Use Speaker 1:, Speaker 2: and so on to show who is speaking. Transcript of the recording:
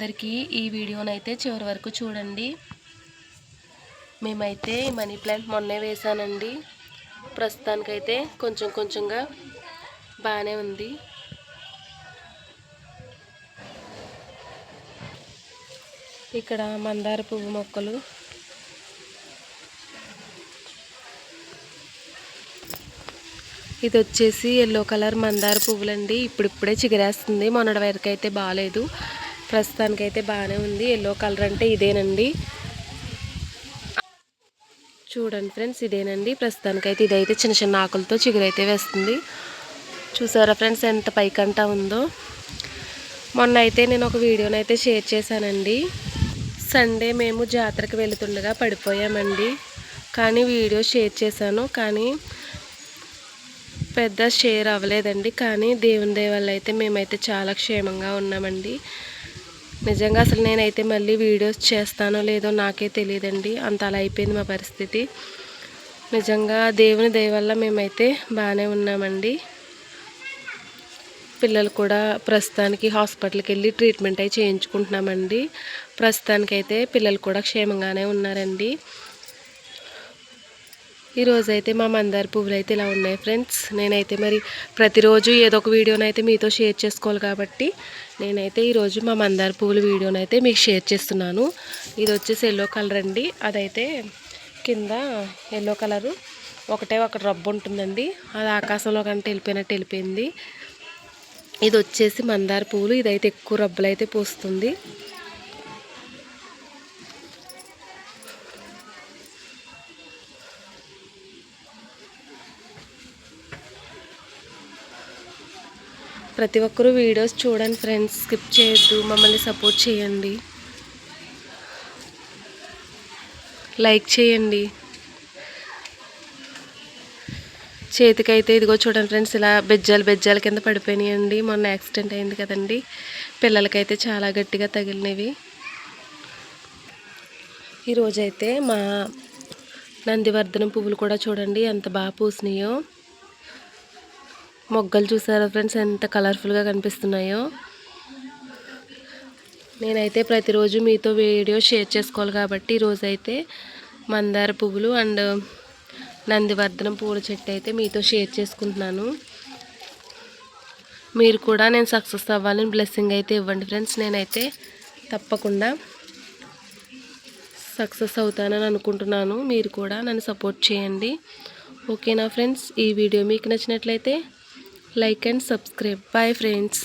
Speaker 1: అందరికీ ఈ వీడియోనైతే చివరి వరకు చూడండి. మేమైతే మనీ ప్లాంట్ మొన్నే వేసానండి. ప్రస్తుతానికైతే కొంచెం కొంచెంగా బాగానే ఉంది. ఇక్కడ మందార పువ్వు మొక్కలు, ఇది వచ్చేసి ఎల్లో కలర్ మందార పువ్వులండి. ఇప్పుడిప్పుడే చిగురేస్తుంది. మొన్నటి వరకు అయితే బాగాలేదు, ప్రస్తుతానికైతే బాగానే ఉంది. ఎల్లో కలర్ అంటే ఇదేనండి, చూడండి ఫ్రెండ్స్, ఇదేనండి. ప్రస్తుతానికైతే ఇదైతే చిన్న చిన్న ఆకులతో చిగురైతే వేస్తుంది. చూసారా ఫ్రెండ్స్ ఎంత పైకంటా ఉందో. మొన్న అయితే నేను ఒక వీడియోనైతే షేర్ చేశానండి. సండే మేము జాతరకు వెళుతుండగా పడిపోయామండి. కానీ వీడియో షేర్ చేశాను, కానీ పెద్ద షేర్ అవ్వలేదండి. కానీ దేవుని దయ వల్ల అయితే మేమైతే చాలా క్షేమంగా ఉన్నామండి. నిజంగా అసలు నేనైతే మళ్ళీ వీడియోస్ చేస్తానో లేదో నాకే తెలియదండి, అంత అలా అయిపోయింది మా పరిస్థితి. నిజంగా దేవుని దయ వల్ల మేమైతే బాగానే ఉన్నామండి. పిల్లలు కూడా ప్రస్తుతానికి హాస్పిటల్కి వెళ్ళి ట్రీట్మెంట్ అయి చేయించుకుంటున్నామండి. ప్రస్తుతానికైతే పిల్లలు కూడా క్షేమంగానే ఉన్నారండి. ఈరోజైతే మా మందార పువ్వులు అయితే ఇలా ఉన్నాయి ఫ్రెండ్స్. నేనైతే మరి ప్రతిరోజు ఏదో ఒక వీడియోనైతే మీతో షేర్ చేసుకోవాలి కాబట్టి నేనైతే ఈరోజు మా మందార పువ్వుల వీడియోనైతే మీకు షేర్ చేస్తున్నాను. ఇది వచ్చేసి ఎల్లో కలర్ అండి. అదైతే కింద ఎల్లో కలరు ఒకటే ఒక రబ్బు ఉంటుందండి, అది ఆకాశంలో కంటే వెళ్ళిపోయినట్టు వెళ్ళిపోయింది. ఇది వచ్చేసి మందార పువ్వులు, ఇదైతే ఎక్కువ రబ్బులు అయితే పూస్తుంది. ప్రతి ఒక్కరూ వీడియోస్ చూడండి ఫ్రెండ్స్, స్కిప్ చేయొద్దు, మమ్మల్ని సపోర్ట్ చేయండి, లైక్ చేయండి. చేతికైతే ఇదిగో చూడండి ఫ్రెండ్స్, ఇలా బెజ్జాల కింద పడిపోయినాయండి. మొన్న యాక్సిడెంట్ అయింది కదండి, పిల్లలకైతే చాలా గట్టిగా తగిలినవి. ఈరోజైతే మా నందివర్ధనం పువ్వులు కూడా చూడండి ఎంత బాగా పూసినాయో. మొగ్గలు చూసారా ఫ్రెండ్స్ ఎంత కలర్ఫుల్గా కనిపిస్తున్నాయో. నేనైతే ప్రతిరోజు మీతో వీడియో షేర్ చేసుకోవాలి కాబట్టి ఈరోజైతే మందార పువ్వులు అండ్ నందివర్ధనం పూల చెట్టు అయితే మీతో షేర్ చేసుకుంటున్నాను. మీరు కూడా నేను సక్సెస్ అవ్వాలని బ్లెస్సింగ్ అయితే ఇవ్వండి ఫ్రెండ్స్. నేనైతే తప్పకుండా సక్సెస్ అవుతానని అనుకుంటున్నాను. మీరు కూడా నన్ను సపోర్ట్ చేయండి, ఓకేనా ఫ్రెండ్స్. ఈ వీడియో మీకు నచ్చినట్లయితే like and subscribe. Bye friends.